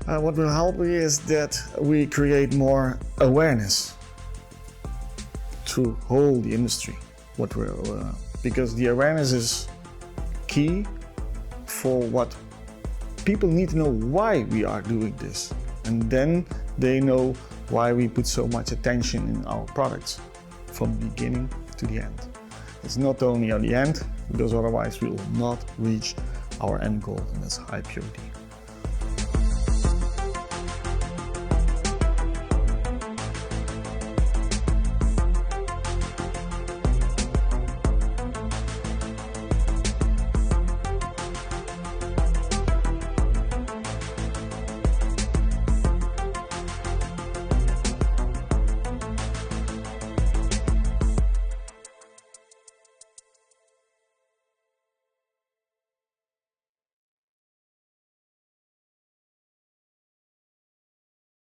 What will help is that we create more awareness through whole the industry. Because the awareness is key for what people need to know why we are doing this, and then they know why we put so much attention in our products from the beginning to the end. It's not only on the end, because otherwise we will not reach our end goal, and that's high purity.